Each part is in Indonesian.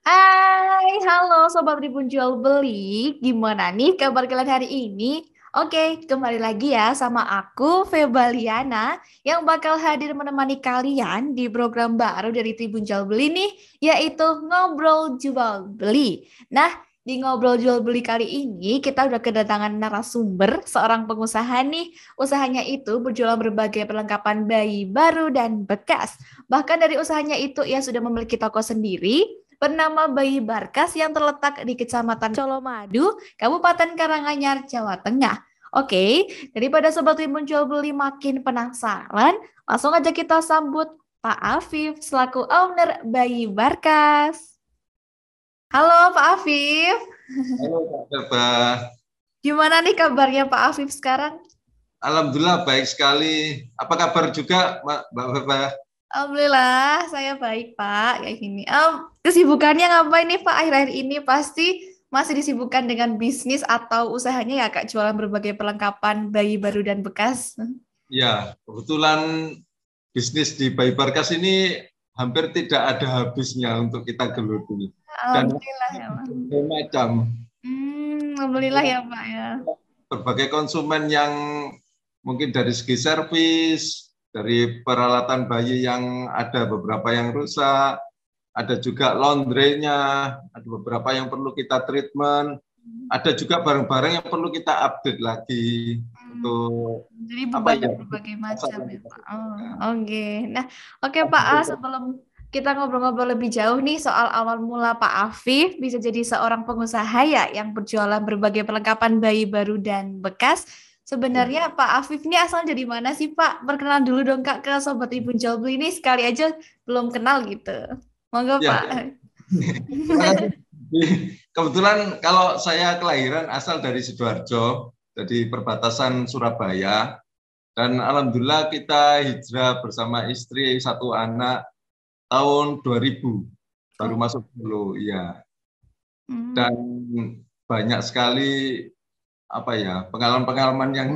Hai, halo Sobat Tribun Jual Beli. Gimana nih kabar kalian hari ini? Oke, kembali lagi ya sama aku, Febaliana, yang bakal hadir menemani kalian di program baru dari Tribun Jual Beli nih, yaitu Ngobrol Jual Beli. Nah, di Ngobrol Jual Beli kali ini, kita udah kedatangan narasumber, seorang pengusaha nih. Usahanya itu berjualan berbagai perlengkapan bayi baru dan bekas. Bahkan dari usahanya itu, ia sudah memiliki toko sendiri bernama Bayi Barkas yang terletak di Kecamatan Colomadu, Kabupaten Karanganyar, Jawa Tengah. Oke, daripada Sobat Timun Jual Beli makin penasaran, langsung aja kita sambut Pak Afif selaku owner Bayi Barkas. Halo Pak Afif, Halo Kak Deba. gimana nih kabarnya Pak Afif sekarang? Alhamdulillah baik sekali. Apa kabar juga Mbak Beba? Alhamdulillah, saya baik Pak. Kayak gini. Kesibukannya ngapain nih Pak akhir-akhir ini? Pasti masih disibukkan dengan bisnis atau usahanya ya Kak, jualan berbagai perlengkapan bayi baru dan bekas. Ya, kebetulan bisnis di Bayi Barkas ini hampir tidak ada habisnya untuk kita geluti. Dan Alhamdulillah ya Pak. berbagai macam. Alhamdulillah ya Pak ya. Berbagai konsumen yang mungkin dari segi servis, dari peralatan bayi yang ada beberapa yang rusak, ada juga laundry-nya, ada beberapa yang perlu kita treatment, ada juga barang-barang yang perlu kita update lagi Hmm, untuk jadi apa ya? berbagai macam Pasaran ya kita Pak. Oh, sebutkan. oke. Nah, oke Pak sebelum kita ngobrol-ngobrol lebih jauh nih soal awal mula Pak Afif bisa jadi seorang pengusaha ya yang berjualan berbagai perlengkapan bayi baru dan bekas. Ya. Sebenarnya Pak Afif ini asal dari mana sih Pak? Perkenalan dulu dong Kak ke Sobat Ibu Jobli ini sekali aja belum kenal gitu. Monggo Ya, Pak. terima kasih. Kebetulan kalau saya kelahiran asal dari Sidoarjo, dari perbatasan Surabaya, dan alhamdulillah kita hijrah bersama istri satu anak tahun 2000, baru Oh. masuk dulu, ya. Hmm. Dan banyak sekali apa ya pengalaman-pengalaman yang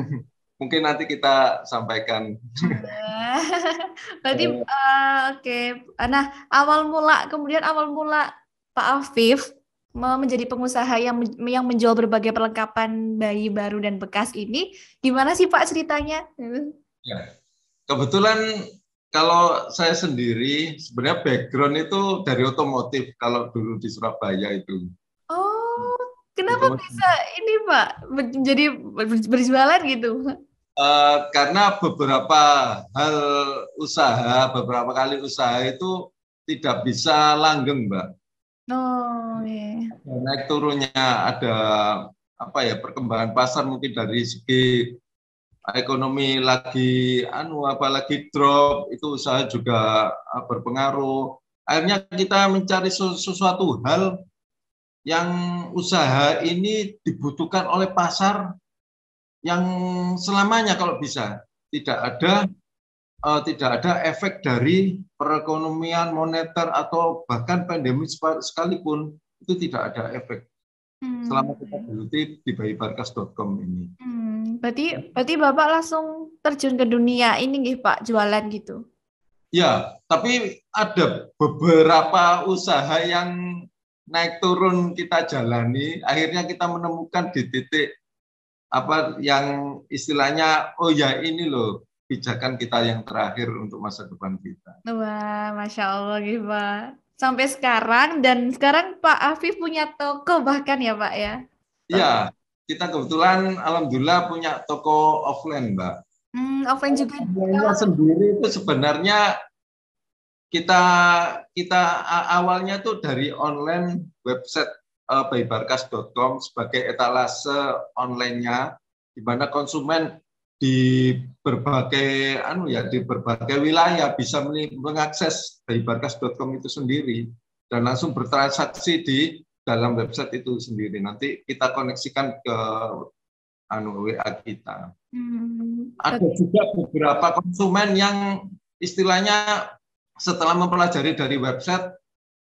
mungkin nanti kita sampaikan. Wah. Berarti Eh, oke. Nah, kemudian awal mula Pak Afif menjadi pengusaha yang menjual berbagai perlengkapan bayi baru dan bekas ini, gimana sih Pak ceritanya? ya. Kebetulan kalau saya sendiri sebenarnya background itu dari otomotif kalau dulu di Surabaya itu. Oh, kenapa Otomotif. bisa ini Pak jadi berjualan gitu? Karena beberapa hal usaha, beberapa kali usaha itu tidak bisa langgeng, Mbak. Oh, iya. Naik turunnya ada apa ya perkembangan pasar mungkin dari segi ekonomi lagi apalagi drop itu usaha juga berpengaruh. Akhirnya kita mencari sesuatu hal yang usaha ini dibutuhkan oleh pasar yang selamanya kalau bisa tidak ada efek dari perekonomian moneter atau bahkan pandemi sekalipun itu tidak ada efek selama kita Hmm. geluti di bayibarkas.com ini. Berarti berarti Bapak langsung terjun ke dunia ini nih Pak, jualan gitu. Ya, tapi ada beberapa usaha yang naik turun kita jalani, akhirnya kita menemukan di titik apa yang istilahnya, oh ya ini loh pijakan kita yang terakhir untuk masa depan kita. Wah, Masya Allah gitu Pak. Sampai sekarang, dan sekarang Pak Afif punya toko bahkan ya Pak ya. Toko. Ya, kita kebetulan alhamdulillah punya toko offline, Mbak. Offline juga. Offline-nya Kalau sendiri itu sebenarnya kita kita awalnya tuh dari online website bayibarkas.com sebagai etalase online-nya di mana konsumen di berbagai di berbagai wilayah bisa mengakses bayibarkas.com itu sendiri dan langsung bertransaksi di dalam website itu sendiri. Nanti kita koneksikan ke WA kita. Ada oke. juga beberapa konsumen yang istilahnya setelah mempelajari dari website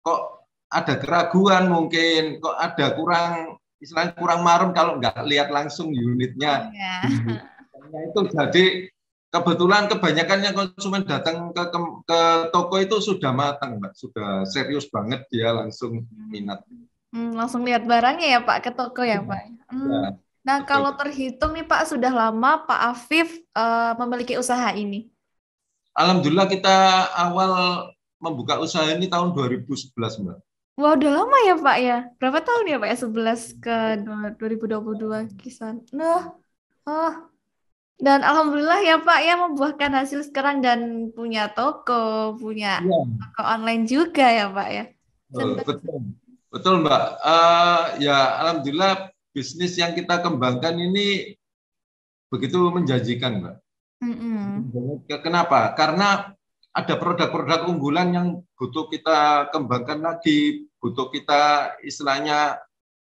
kok ada keraguan mungkin kok ada kurang istilahnya kurang marem kalau nggak lihat langsung Oh unitnya ya. itu jadi kebetulan kebanyakannya konsumen datang ke toko itu sudah matang, Mbak. Sudah serius banget dia langsung minat. Langsung lihat barangnya ya Pak ke toko ya Pak. Ya, Nah betul. kalau terhitung nih Pak sudah lama Pak Afif memiliki usaha ini. Alhamdulillah kita awal membuka usaha ini tahun 2011, Mbak. Wah udah lama ya Pak ya. Berapa tahun ya Pak ya? 11 ke 2022 kisaran. Nah, oh. Dan alhamdulillah ya Pak ya membuahkan hasil sekarang dan punya Iya, toko online juga ya Pak ya. Senang. betul. Betul, Mbak. Ya, alhamdulillah bisnis yang kita kembangkan ini begitu menjanjikan, Mbak. Mm-mm. Kenapa? Karena ada produk-produk unggulan yang butuh kita kembangkan lagi, butuh kita istilahnya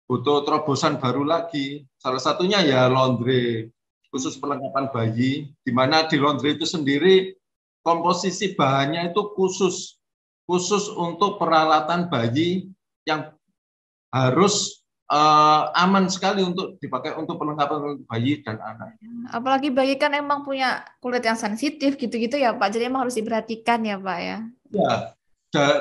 butuh terobosan baru lagi. Salah satunya ya laundry, khusus perlengkapan bayi, di mana di laundry itu sendiri komposisi bahannya itu khusus untuk peralatan bayi yang harus aman sekali untuk dipakai untuk perlengkapan bayi dan anak. Apalagi bayi kan emang punya kulit yang sensitif gitu-gitu ya Pak. Jadi emang harus diperhatikan ya Pak ya. Ya,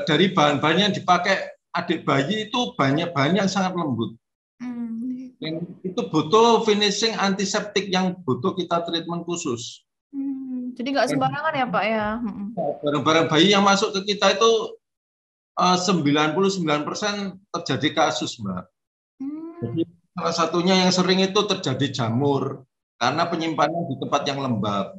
dari bahan-bahan yang dipakai adik bayi itu banyak bahan yang sangat lembut. Hmm. Dan itu butuh finishing antiseptik yang butuh kita treatment khusus. Jadi nggak sembarangan ya Pak ya. Barang-barang bayi yang masuk ke kita itu 99% terjadi kasus, Mbak. Jadi salah satunya yang sering itu terjadi jamur karena penyimpanan di tempat yang lembab.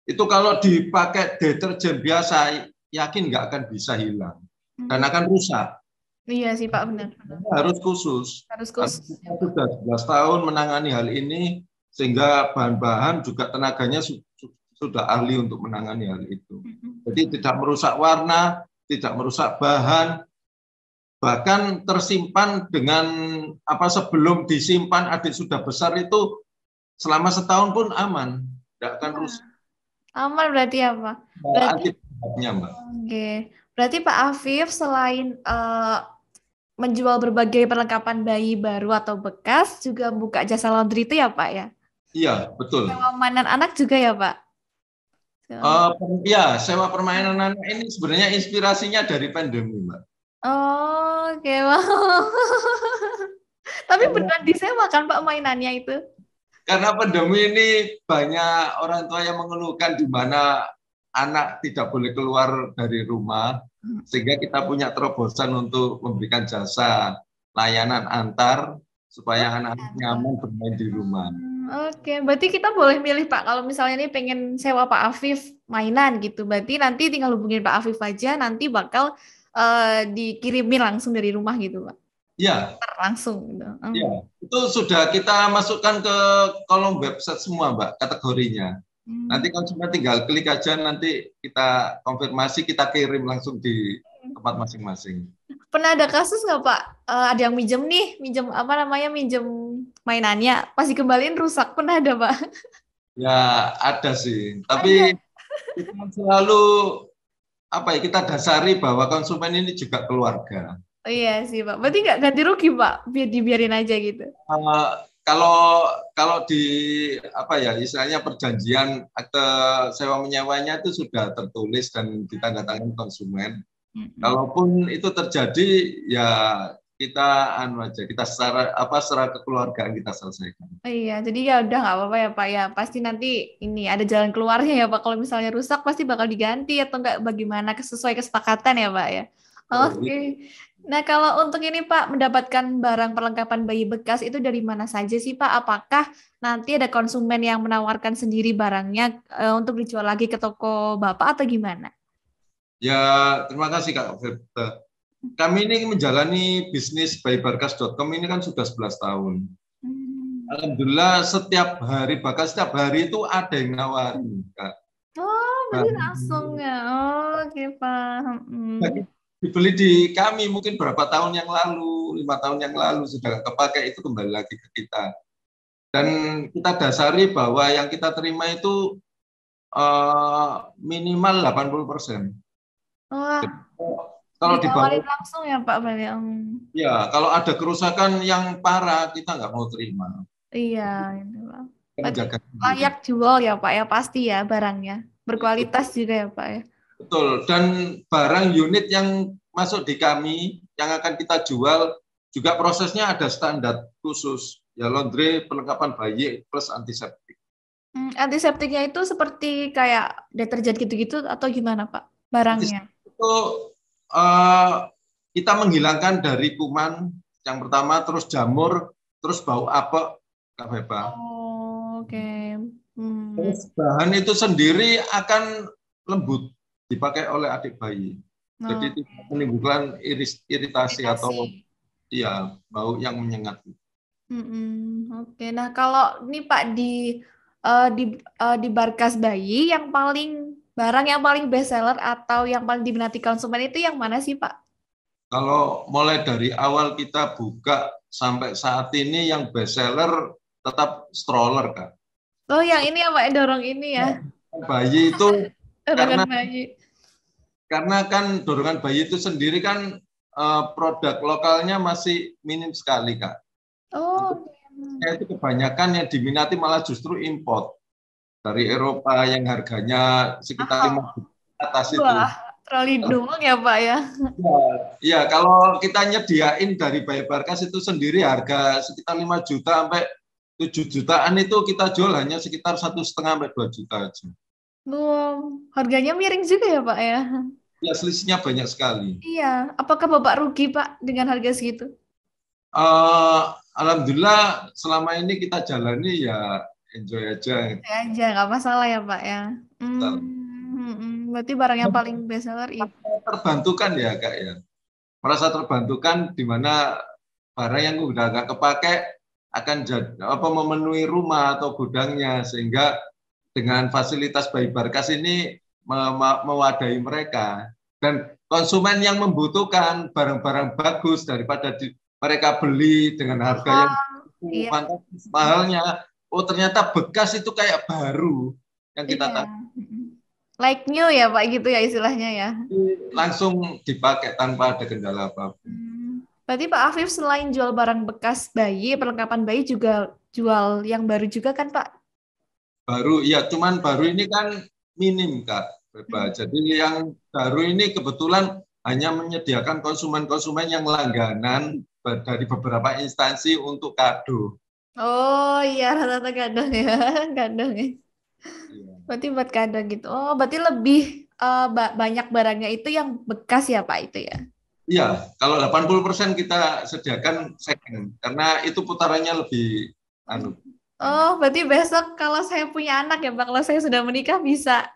Itu kalau dipakai deterjen biasa, yakin nggak akan bisa hilang dan akan rusak. Iya sih Pak benar. Harus khusus. Harus Karena khusus. kita sudah 11 tahun menangani hal ini, sehingga bahan-bahan juga tenaganya sudah ahli untuk menangani hal itu. Jadi tidak merusak warna, tidak merusak bahan, bahkan tersimpan dengan sebelum disimpan adik sudah besar itu selama setahun pun aman, tidak akan rusak. Aman berarti ya Pak. Berarti Antibahannya, Mbak. oke. Berarti Pak Afif selain menjual berbagai perlengkapan bayi baru atau bekas juga buka jasa laundry itu ya Pak ya? Iya, betul. Sewa mainan anak juga ya Pak? Ya, sewa permainan anak ini sebenarnya inspirasinya dari pandemi, Mbak. Oh, oke wow. Tapi beneran disewa kan Pak mainannya itu? Karena pandemi ini banyak orang tua yang mengeluhkan di mana anak tidak boleh keluar dari rumah, sehingga kita punya terobosan untuk memberikan jasa layanan antar supaya anak nyaman bermain di rumah. Oke, berarti kita boleh milih Pak kalau misalnya nih pengen sewa Pak Afif mainan gitu. Berarti nanti tinggal hubungin Pak Afif aja, nanti bakal dikirimin langsung dari rumah gitu Pak. Ya, Langsung gitu. ya, itu sudah kita masukkan ke kolom website semua, Mbak, kategorinya. Nanti konsumen tinggal klik aja, nanti kita konfirmasi, kita kirim langsung di tempat masing-masing. Pernah ada kasus nggak Pak? Ada yang minjem apa namanya, minjem mainannya, pas dikembaliin rusak. Pernah ada Pak? Ya, ada sih. Tapi kita selalu kita dasari bahwa konsumen ini juga keluarga. Oh iya sih Pak. Berarti nggak ganti rugi Pak? Biar dibiarin aja gitu. Kalau di istilahnya perjanjian akte sewa menyewanya itu sudah tertulis dan ditandatangani konsumen. Kalaupun itu terjadi ya kita secara kekeluargaan kita selesaikan. Oh iya, jadi ya udah nggak apa-apa ya Pak ya. Pasti nanti ini ada jalan keluarnya ya Pak. Kalau misalnya rusak pasti bakal diganti atau enggak bagaimana sesuai kesepakatan ya Pak ya. Oke. Nah, kalau untuk ini Pak, mendapatkan barang perlengkapan bayi bekas itu dari mana saja sih Pak? Apakah nanti ada konsumen yang menawarkan sendiri barangnya untuk dijual lagi ke toko Bapak atau gimana? Ya, terima kasih Kak Firda. Kami ini menjalani bisnis bayibarkas.com ini kan sudah 11 tahun. Alhamdulillah bahkan setiap hari itu ada yang nawarin, Kak. Oh, berarti langsung ya. Oh, oke Pak. Dibeli di kami mungkin berapa tahun yang lalu, 5 tahun yang lalu sudah kepakai, itu kembali lagi ke kita. Dan kita dasari bahwa yang kita terima itu minimal 80%. Wah, kalau ditawarin langsung ya Pak Bali. Ya, kalau ada kerusakan yang parah kita nggak mau terima. Iya, itu Pak. Berarti menjaga sendiri. layak jual ya Pak ya, pasti ya barangnya. Berkualitas juga ya Pak ya. Betul, dan barang unit yang masuk di kami yang akan kita jual juga prosesnya ada standar khusus, ya laundry, perlengkapan bayi plus antiseptik. Antiseptiknya itu seperti kayak deterjen gitu-gitu atau gimana Pak barangnya? Antiseptik itu eh, kita menghilangkan dari kuman yang pertama, terus jamur, terus bau apek, Kak Beba. Oh, oke. Hmm, Terus bahan itu sendiri akan lembut dipakai oleh adik bayi. Jadi oke. tidak menimbulkan iritasi atau Iritasi. ya bau yang menyengat. Oke. Nah, kalau ini Pak di Barkas Bayi yang paling barang yang paling best seller atau yang paling diminati konsumen itu yang mana sih Pak? Kalau mulai dari awal kita buka sampai saat ini yang best seller tetap stroller, Kak. Oh, yang ini ya Pak, yang dorong ini ya, Bayi itu dorongan karena bayi. kan dorongan bayi itu sendiri kan produk lokalnya masih minim sekali, Kak. Untuk Oh, saya itu kebanyakan yang diminati malah justru import dari Eropa yang harganya sekitar mahal. 5 juta atas itu. Wah, troli doang ya Pak ya. Ya, kalau kita nyediain dari Bayi Barkas itu sendiri harga sekitar 5 juta sampai 7 jutaan itu kita jual hanya sekitar 1,5 sampai 2 juta aja. Wow, harganya miring juga ya Pak ya. Ya, selisihnya banyak sekali. Iya, apakah Bapak rugi Pak dengan harga segitu? Uh, Alhamdulillah selama ini kita jalani ya enjoy aja. Ya aja, nggak masalah ya Pak ya. Berarti barang yang paling best seller itu. Terbantukan ya Kak ya. Merasa terbantukan di mana barang yang udah nggak kepake akan jadi apa memenuhi rumah atau gudangnya sehingga dengan fasilitas Bayi Barkas ini mewadahi mereka dan konsumen yang membutuhkan barang-barang bagus daripada mereka beli dengan harga yang Iya, fantastis mahalnya. Oh ternyata bekas itu kayak baru yang kita iya. Like new ya Pak gitu ya istilahnya ya. langsung dipakai tanpa ada kendala apapun. Berarti Pak Afif selain jual barang bekas bayi, perlengkapan bayi juga jual yang baru juga kan Pak? Baru ya cuman baru ini kan minim Kak Beba. Jadi yang baru ini kebetulan hanya menyediakan konsumen-konsumen yang langganan dari beberapa instansi untuk kado. Oh iya, rata-rata kadang ya, kadang ya. Iya. Berarti buat kadang gitu. Oh, berarti lebih banyak barangnya itu yang bekas ya Pak itu ya? Iya, kalau 80% kita sediakan second karena itu putarannya lebih anu. Oh, berarti besok kalau saya punya anak ya Pak, kalau saya sudah menikah bisa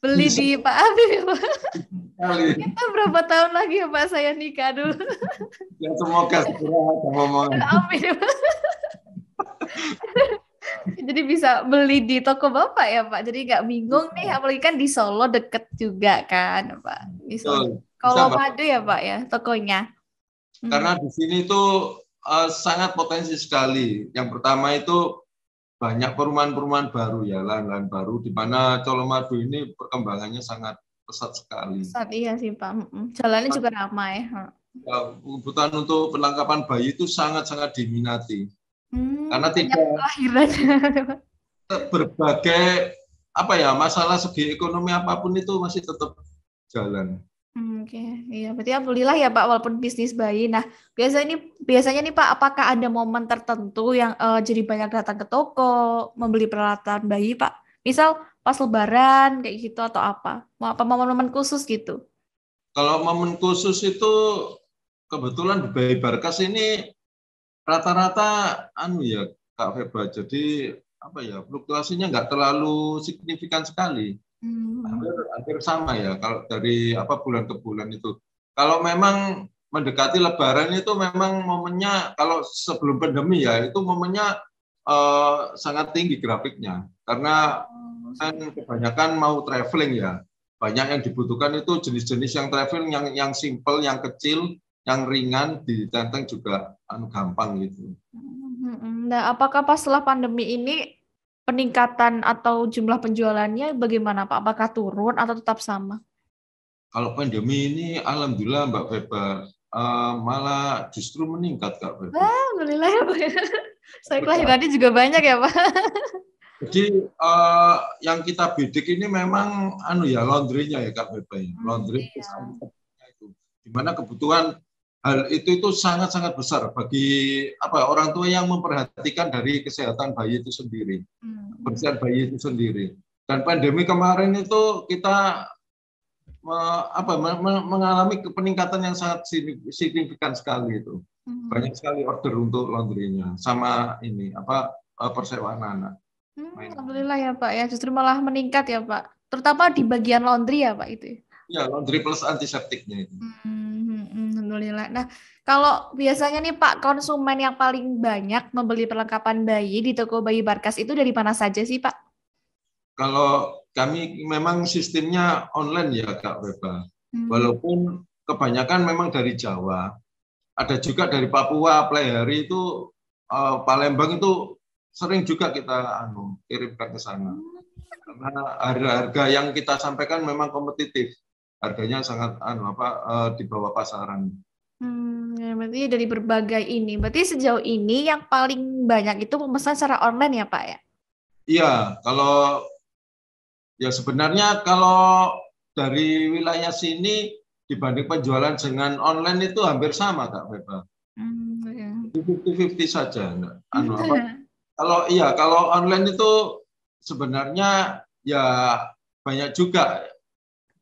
beli Bisa di Pak Afif ya Pak. sekali. Kita berapa tahun lagi ya Pak saya nikah dulu? Ya semoga segera ada momen. Amin ya Pak. Jadi bisa beli di toko Bapak ya Pak. Jadi nggak bingung nih, apalagi kan di Solo deket juga kan Pak. Di Solo. Betul. Bisa Kalau Mbak. Madu ya Pak ya tokonya. Karena di sini itu sangat potensi sekali. Yang pertama itu banyak perumahan-perumahan baru ya, lahan-lahan baru di mana Colomadu ini perkembangannya sangat pesat sekali. Saat iya sih Pak. Jalannya juga ramai. Ya, kebutuhan untuk perlengkapan bayi itu sangat-sangat diminati. Karena Banyak tidak lahiran. berbagai apa ya masalah segi ekonomi apapun itu masih tetap jalan. Oke, iya. Berarti alhamdulillah ya Pak, walaupun bisnis bayi. Nah, biasanya nih Pak, apakah ada momen tertentu yang jadi banyak datang ke toko membeli peralatan bayi Pak? Misal pas Lebaran kayak gitu atau apa? Mau apa momen-momen khusus gitu? Kalau momen khusus itu kebetulan di Bayi Barkas ini rata-rata anu ya Kak Feba, jadi apa ya fluktuasinya nggak terlalu signifikan sekali. Hampir sama ya kalau dari apa bulan ke bulan itu. Kalau memang mendekati Lebaran itu memang momennya kalau sebelum pandemi ya itu momennya sangat tinggi grafiknya karena kan kebanyakan mau traveling ya. Banyak yang dibutuhkan itu jenis-jenis yang traveling yang simple, yang kecil, yang ringan ditenteng juga gampang gitu. Nah, apakah pas setelah pandemi ini peningkatan atau jumlah penjualannya bagaimana Pak? Apakah turun atau tetap sama? Kalau pandemi ini alhamdulillah Mbak Feba malah justru meningkat Kak Feba. Alhamdulillah ya Pak. Saya kelahirannya juga banyak ya Pak. Jadi yang kita bidik ini memang laundry-nya ya Kak Beba. Laundry Iya. itu. Di mana kebutuhan hal itu sangat-sangat besar bagi orang tua yang memperhatikan dari kesehatan bayi itu sendiri, kebersihan bayi itu sendiri. Dan pandemi kemarin itu kita mengalami peningkatan yang sangat signifikan sekali itu. Banyak sekali order untuk laundry-nya sama persewaan anak. Alhamdulillah ya Pak ya, justru malah meningkat ya Pak, terutama di bagian laundry ya Pak itu. Ya, laundry plus antiseptiknya itu. Alhamdulillah. Nah, kalau biasanya nih Pak, konsumen yang paling banyak membeli perlengkapan bayi di toko bayi Barkas itu dari mana saja sih Pak? Kalau kami memang sistemnya online ya Kak Beba. Walaupun kebanyakan memang dari Jawa, ada juga dari Papua, Pleiari itu, Palembang itu sering juga kita kirimkan ke sana. Karena harga-harga yang kita sampaikan memang kompetitif. Harganya sangat di bawah pasaran. Ya, berarti dari berbagai ini. Berarti sejauh ini yang paling banyak itu memesan secara online ya Pak ya? Iya, sebenarnya kalau dari wilayah sini dibanding penjualan dengan online itu hampir sama Kak Beba. 50-50 saja. Kalau online itu sebenarnya ya banyak juga.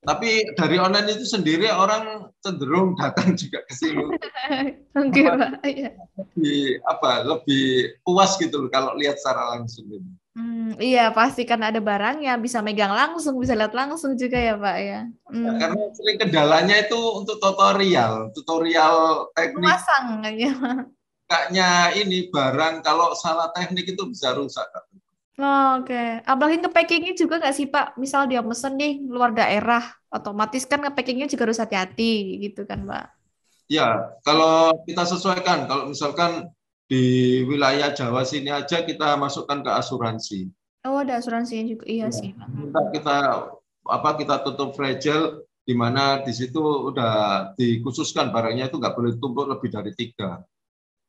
Tapi dari online itu sendiri orang cenderung datang juga ke sini. Oke, Pak. Lebih puas gitu loh kalau lihat secara langsung. Iya, pasti kan ada barangnya, bisa megang langsung, bisa lihat langsung juga ya Pak ya. Karena sering kendalanya itu untuk tutorial teknik. Memasang aja. Kayaknya ini barang kalau salah teknik itu bisa rusak. Oke. Apalagi nge-packingnya juga nggak sih Pak? Misal dia mesen nih luar daerah, otomatis kan nge-packingnya juga harus hati-hati gitu kan Pak? Ya, kalau kita sesuaikan, kalau misalkan di wilayah Jawa sini aja kita masukkan ke asuransi. Oh, ada asuransinya juga, iya sih. Kita tutup fragile, di mana di situ udah dikhususkan barangnya itu nggak boleh tumpuk lebih dari 3.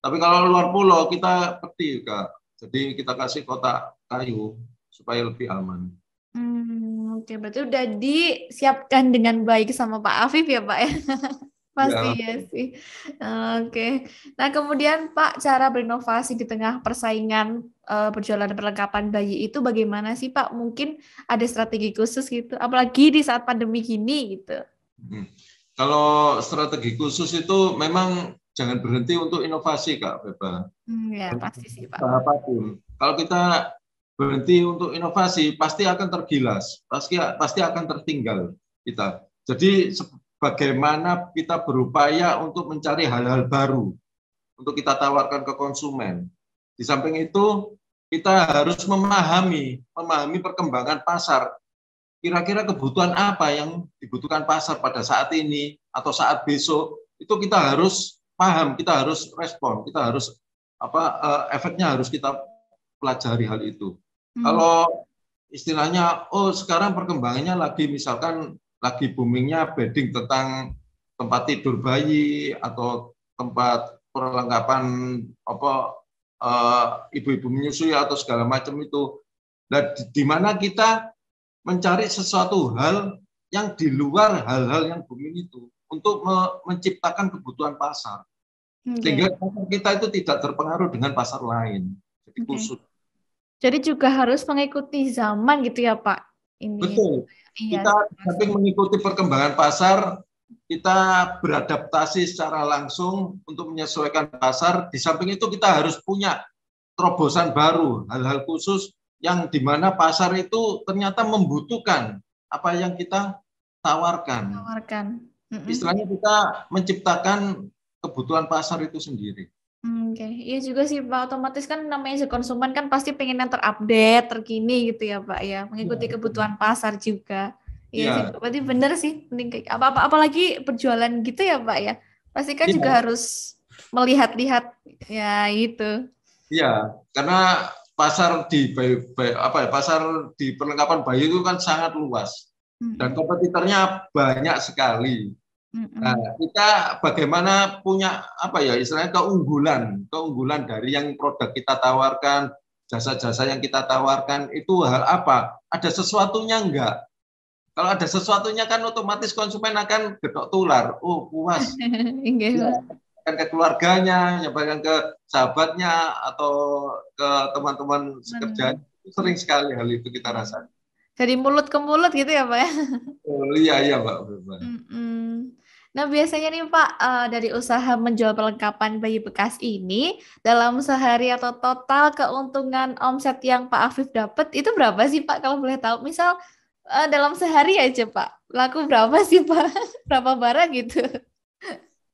Tapi kalau luar pulau kita peti Kak, jadi kita kasih kotak kayu supaya lebih aman. Oke, berarti udah disiapkan dengan baik sama Pak Afif ya Pak ya? Pasti ya sih. Oke. Nah, kemudian Pak, cara berinovasi di tengah persaingan perjalanan perlengkapan bayi itu bagaimana sih Pak? Mungkin ada strategi khusus gitu, apalagi di saat pandemi gini gitu. Kalau strategi khusus itu memang jangan berhenti untuk inovasi Kak Beba. Ya, pasti sih Pak. Apapun. Kalau kita berhenti untuk inovasi, pasti akan tergilas, pasti akan tertinggal kita. Jadi bagaimana kita berupaya untuk mencari hal-hal baru untuk kita tawarkan ke konsumen. Di samping itu, kita harus memahami perkembangan pasar. Kira-kira kebutuhan apa yang dibutuhkan pasar pada saat ini atau saat besok, itu kita harus paham, kita harus respon, kita harus efeknya harus kita pelajari hal itu. Kalau istilahnya, sekarang perkembangannya lagi boomingnya bedding tentang tempat tidur bayi atau tempat perlengkapan ibu-ibu menyusui atau segala macam itu. Dan di mana kita mencari sesuatu hal yang di luar hal-hal yang booming itu untuk menciptakan kebutuhan pasar. Sehingga kita itu tidak terpengaruh dengan pasar lain. Jadi khusus. Jadi juga harus mengikuti zaman gitu ya Pak? Betul. Kita sampai mengikuti perkembangan pasar, kita beradaptasi secara langsung untuk menyesuaikan pasar. Di samping itu kita harus punya terobosan baru, hal-hal khusus yang di mana pasar itu ternyata membutuhkan apa yang kita tawarkan. Istilahnya kita menciptakan kebutuhan pasar itu sendiri. Oke, iya juga sih Pak. Otomatis kan namanya konsumen kan pasti pengen yang terupdate, terkini gitu ya Pak ya, mengikuti kebutuhan pasar juga. Iya sih, berarti benar sih. Apalagi berjualan gitu ya Pak ya. Pasti kan juga harus melihat-lihat ya itu. Iya, karena pasar di perlengkapan bayi itu kan sangat luas dan kompetitornya banyak sekali. Nah, kita bagaimana punya istilahnya keunggulan dari yang produk kita tawarkan jasa-jasa yang kita tawarkan itu hal apa? Ada sesuatunya enggak? Kalau ada sesuatunya kan otomatis konsumen akan getok tular. Oh, puas. Ya, Enggak. nyampaikan ke keluarganya, nyampaikan ke sahabatnya atau ke teman-teman sekerja. Sering sekali hal itu kita rasakan. Dari mulut ke mulut gitu ya Pak ya? Oh, iya, iya, Mbak. Mm-mm. Nah, biasanya nih Pak, dari usaha menjual perlengkapan bayi bekas ini, dalam sehari atau total keuntungan omset yang Pak Afif dapat, itu berapa sih Pak kalau boleh tahu? Misal dalam sehari aja Pak, laku berapa sih Pak? Berapa barang gitu?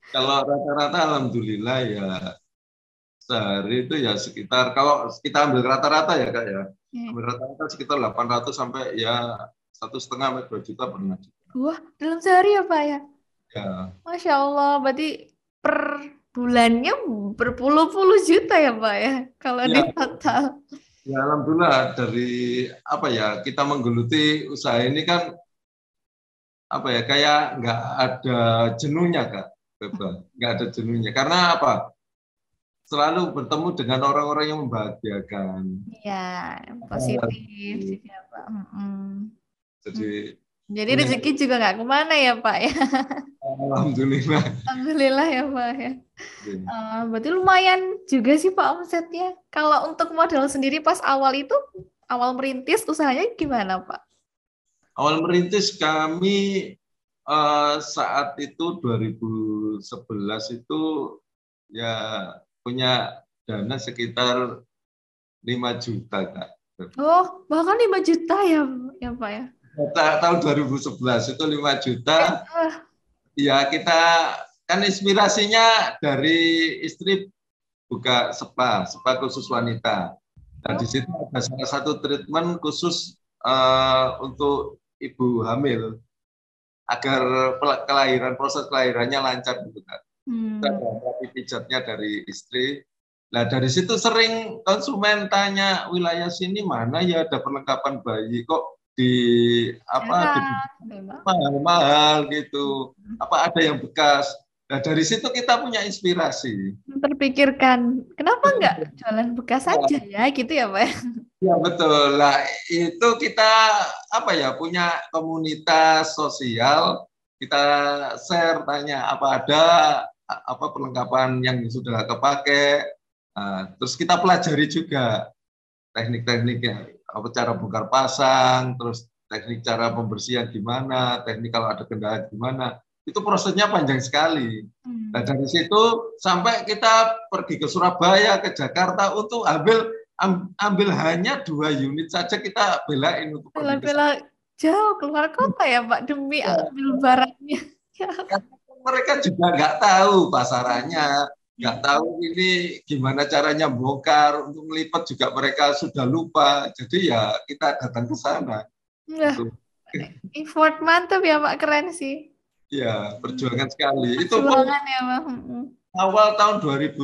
Kalau rata-rata alhamdulillah ya sehari itu ya sekitar, kalau kita ambil rata-rata ya Kak ya, ambil rata-rata sekitar 800 sampai ya 1,5 sampai 2 juta pernah. Wah, dalam sehari ya Pak ya? Ya, Masya Allah, berarti per bulannya berpuluh-puluh juta ya Pak ya? Kalau di ya, total. ya alhamdulillah dari apa ya kita menggeluti usaha ini kan apa ya kayak nggak ada jenuhnya Kak, Beba. Nggak ada jenuhnya karena apa? Selalu bertemu dengan orang-orang yang membahagiakan. Ya, positif sih ya Pak. Mm-mm. Jadi Jadi punya rezeki juga nggak kemana ya Pak ya. alhamdulillah. Alhamdulillah ya Pak ya. Berarti lumayan juga sih Pak omsetnya. Kalau untuk modal sendiri pas awal itu, awal merintis usahanya gimana Pak? Awal merintis kami saat itu 2011 itu ya punya dana sekitar 5 juta Kak. Oh, bahkan 5 juta ya, ya Pak ya. Tahun 2011 itu 5 juta. Ah, Ya kita kan inspirasinya dari istri buka spa khusus wanita. Nah di situ oh, ada salah satu treatment khusus untuk ibu hamil agar proses kelahirannya lancar gitu kan. Kita hmm, terapi pijatnya dari istri. Nah dari situ sering konsumen tanya wilayah sini mana ya ada perlengkapan bayi kok di apa di jarang memang. mahal-mahal gitu. Apa ada yang bekas? Nah dari situ kita punya inspirasi. Terpikirkan, kenapa nggak jualan bekas saja ya, gitu ya Pak ya? Ya betul. Lah itu kita apa ya punya komunitas sosial, kita share tanya apa ada apa perlengkapan yang sudah kepake. Nah, terus kita pelajari juga teknik-tekniknya, apa cara bongkar pasang, terus teknik cara pembersihan gimana, teknik kalau ada kendala gimana. Itu prosesnya panjang sekali. Nah Hmm. dari situ sampai kita pergi ke Surabaya, ke Jakarta untuk ambil hanya 2 unit saja kita belain untuk pergi ke Bela-bela sana. jauh keluar kota ya Pak demi Ya, ambil barangnya. Ya. karena mereka juga nggak tahu pasarannya, nggak tahu ini gimana caranya bongkar, untuk melipat juga mereka sudah lupa. Jadi ya kita datang ke sana. Nah, Untuk effort mantap ya Pak, keren sih. ya perjuangan sekali. Itu pun Perjuangan ya Pak. Mm-mm. awal tahun 2011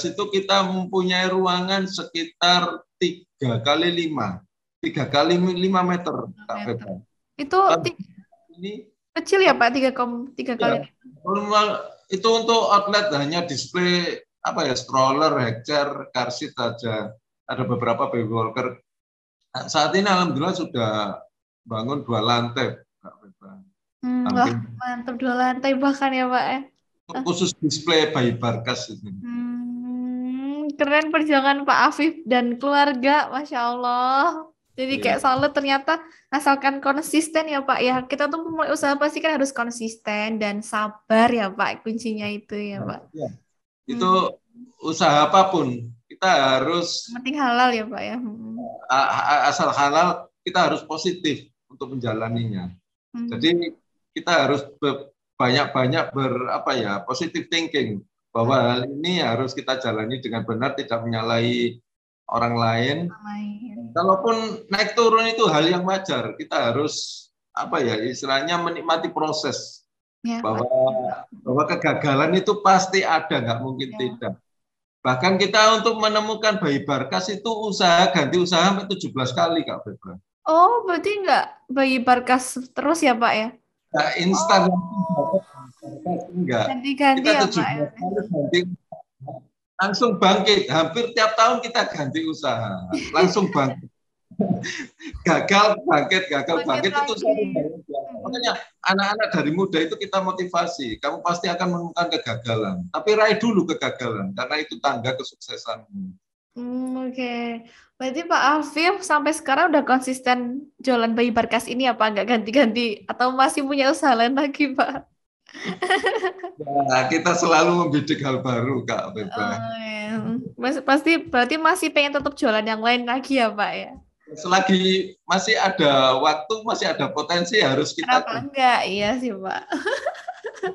itu kita mempunyai ruangan sekitar 3 kali 5, 3 kali 5 meter, Kak Meter. Feba. Itu Kan ini kecil ya Pak, 3 ya, kali. normal itu untuk outlet hanya display apa ya stroller, head chair, car seat saja. Ada beberapa baby walker. Nah, saat ini alhamdulillah sudah bangun 2 lantai, Kak Feba. Wah, Hampir mantap 2 lantai bahkan ya Pak ya. Ah, khusus display bayi Barkas ini. keren perjuangan Pak Afif dan keluarga, Masya Allah. Jadi Iya. kayak salut ternyata asalkan konsisten ya Pak ya. Kita tuh mulai usaha pasti kan harus konsisten dan sabar ya Pak. Kuncinya itu ya Pak. Ya. Itu Hmm, usaha apapun kita yang harus penting halal ya Pak ya. asal halal kita harus positif untuk menjalaninya. Hmm. Jadi kita harus banyak-banyak berapa ya positive thinking bahwa hal ini harus kita jalani dengan benar, tidak menyalahi orang lain. Main. Kalaupun naik turun itu hal yang wajar, kita harus apa ya istilahnya menikmati proses Ya, bahwa wajar ya, Pak. bahwa kegagalan itu pasti ada, nggak mungkin Ya. tidak. Bahkan kita untuk menemukan bayi Barkas itu usaha ganti usaha sampai 17 kali Kak Febra. Oh, berarti nggak bayi Barkas terus ya Pak ya? Nah, instan Oh, Barkas enggak. ganti-ganti Kita ya Pak 17 ya. kali ganti. langsung bangkit. Hampir tiap tahun kita ganti usaha, langsung bangkit. Gagal bangkit itu satu hal yang biasa. Makanya anak-anak dari muda itu kita motivasi. Kamu pasti akan menemukan kegagalan, tapi raih dulu kegagalan karena itu tangga kesuksesanmu. Oke. Berarti Pak Afif sampai sekarang udah konsisten jualan bayi barkas ini apa nggak ganti-ganti atau masih punya usaha lain lagi Pak? Ya, kita selalu membidik hal baru, Kak Beba. Ya. Pasti berarti masih pengen tetap jualan yang lain lagi ya Pak ya? Selagi masih ada waktu, masih ada potensi harus kita. Kenapa enggak? Iya sih Pak.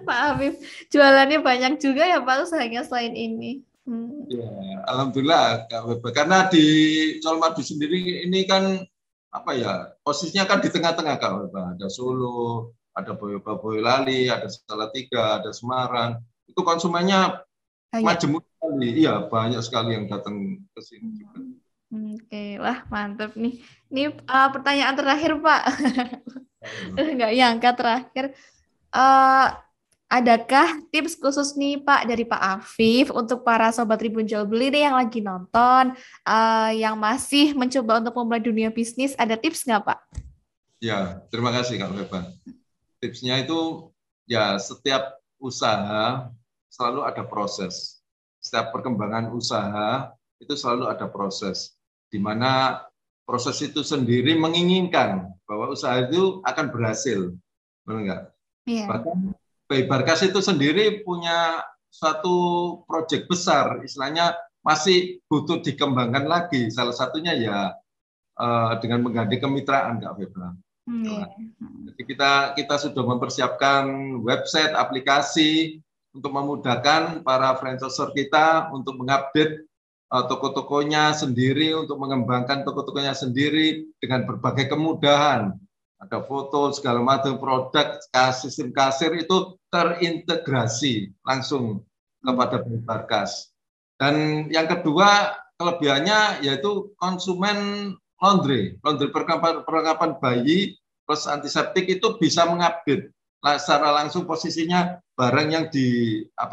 Pak Afif, jualannya banyak juga ya Pak usahanya selain ini. Ya, alhamdulillah Kak Beba. Karena di Colmadu sendiri ini kan apa ya, posisinya kan di tengah-tengah Kak Beba. Ada Solo, ada Boyolali, ada Salatiga, ada Semarang. Itu konsumennya majemuk sekali. Iya, banyak sekali yang datang ke sini juga. Oke, wah mantap nih. Ini pertanyaan terakhir Pak. Nggak nyangka terakhir. Adakah tips khusus nih Pak dari Pak Afif untuk para sobat Tribun Jual Beli nih yang lagi nonton, yang masih mencoba untuk memulai dunia bisnis, ada tips nggak Pak? Ya, terima kasih Kak Beba. Tipsnya itu ya setiap usaha selalu ada proses. Setiap perkembangan usaha itu selalu ada proses, di mana proses itu sendiri menginginkan bahwa usaha itu akan berhasil, benar nggak? Yeah. Bahkan Bayi Barkas itu sendiri punya suatu proyek besar, istilahnya masih butuh dikembangkan lagi. Salah satunya ya dengan mengganti kemitraan, Kak Febra. Yeah. Jadi kita sudah mempersiapkan website, aplikasi untuk memudahkan para franchiser kita untuk mengupdate toko-tokonya sendiri, untuk mengembangkan toko-tokonya sendiri dengan berbagai kemudahan. Ada foto, segala macam produk, sistem kasir itu terintegrasi langsung kepada Bayi Barkas. Dan yang kedua, kelebihannya yaitu konsumen laundry perlengkapan bayi plus antiseptik itu bisa mengupdate secara langsung posisinya barang yang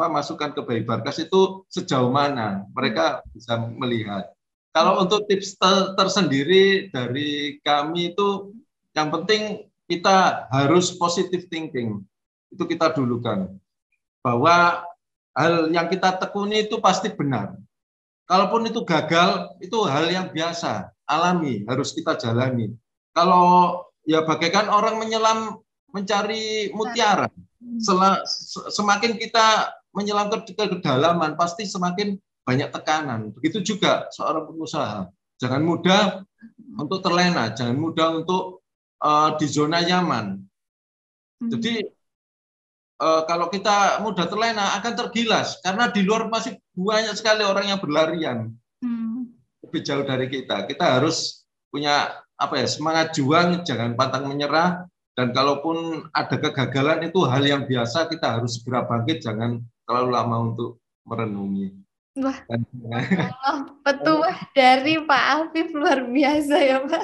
masukkan ke Bayi Barkas itu sejauh mana mereka bisa melihat. Kalau untuk tips tersendiri dari kami itu yang penting kita harus positive thinking. Itu kita dulukan. Bahwa hal yang kita tekuni itu pasti benar. Kalaupun itu gagal, itu hal yang biasa, alami, harus kita jalani. Kalau ya bagaikan orang menyelam mencari mutiara. Semakin kita menyelam ke kedalaman, pasti semakin banyak tekanan. Begitu juga seorang pengusaha. Jangan mudah untuk terlena, jangan mudah untuk di zona nyaman. Jadi kalau kita mudah terlena akan tergilas karena di luar masih banyak sekali orang yang berlarian lebih jauh dari kita. Kita harus punya semangat juang, jangan pantang menyerah, dan kalaupun ada kegagalan itu hal yang biasa, kita harus segera bangkit, jangan terlalu lama untuk merenungi. Wah, petuah dari Pak Afif luar biasa ya Pak.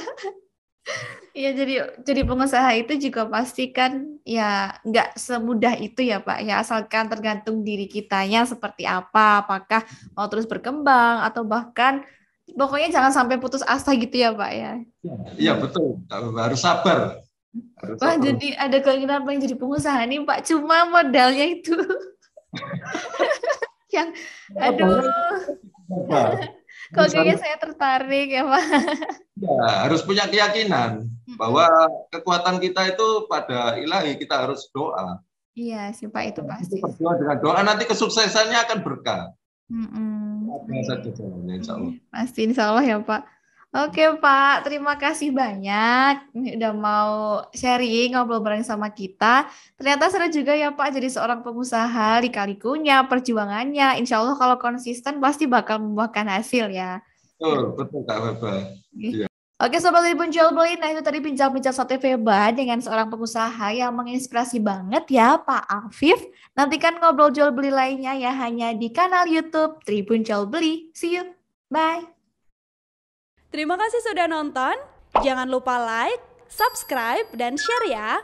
Iya, jadi pengusaha itu juga pasti kan ya nggak semudah itu ya Pak ya, asalkan tergantung diri kitanya seperti apa, apakah mau terus berkembang atau bahkan pokoknya jangan sampai putus asa gitu ya Pak ya. Iya betul, harus sabar. Wah, jadi ada keinginan pengen jadi pengusaha nih Pak, cuma modalnya itu yang aduh. Kok kayaknya saya tertarik ya Pak. Ya, harus punya keyakinan bahwa kekuatan kita itu pada ilahi, kita harus doa. Iya sih Pak, itu pasti. Berdoa dengan doa nanti kesuksesannya akan berkah. Saja jalannya, insya Allah. Pasti insya Allah ya Pak. Oke Pak, terima kasih banyak udah mau sharing, ngobrol bareng sama kita. Ternyata seru juga ya Pak jadi seorang pengusaha, lika-likunya, perjuangannya. Insya Allah kalau konsisten pasti bakal membuahkan hasil ya. Betul Kak Feba. Ya. Oke Sobat Tribun Jual Beli, nah itu tadi bincang-bincang Sate Feba dengan seorang pengusaha yang menginspirasi banget ya Pak Afif. Nantikan ngobrol jual beli lainnya ya hanya di kanal YouTube Tribun Jual Beli. See you, bye. Terima kasih sudah nonton. Jangan lupa like, subscribe, dan share ya.